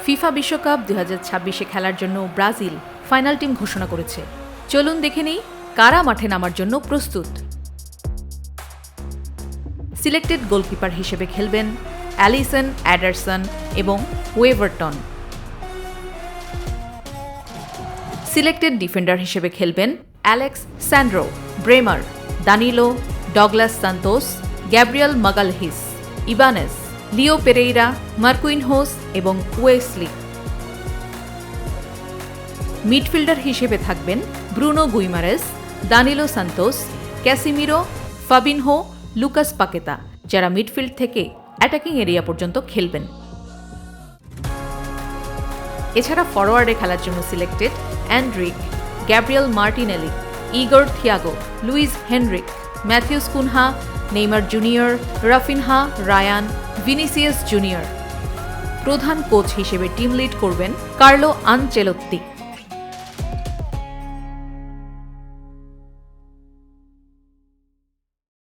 FIFA বিশ্বকাপ 2026-এ খেলার জন্য ব্রাজিল ফাইনাল টিম ঘোষণা করেছে। চলুন দেখে নেই কারা মাঠে নামার জন্য প্রস্তুত। সিলেক্টেড গোলকিপার হিসেবে খেলবেন অ্যালিসন, অ্যাডারসন এবং ওয়েভারটন। সিলেক্টেড ডিফেন্ডার হিসেবে খেলবেন Alex Sandro, Bremer, Danilo, Douglas Santos, Gabriel Magalhaes, Ibanez, Leo Pereira, Marquinhos এবং ওয়েসলি। মিডফিল্ডার হিসেবে থাকবেন Bruno Guimaraes, Danilo Santos, Casemiro, Fabinho, Lucas Paqueta, যারা মিডফিল্ড থেকে অ্যাটাকিং এরিয়া পর্যন্ত খেলবেন। এছাড়া ফরওয়ার্ডে খেলার জন্য selected Endrick, Gabriel Martinelli, Igor Thiago, Luiz Henrique, Matheus Cunha, Neymar Junior, Raphinha, Rayan, Vinicius Junior. প্রধান কোচ হিসেবে টিম লিড করবেন কার্লো আনচেলোত্তি।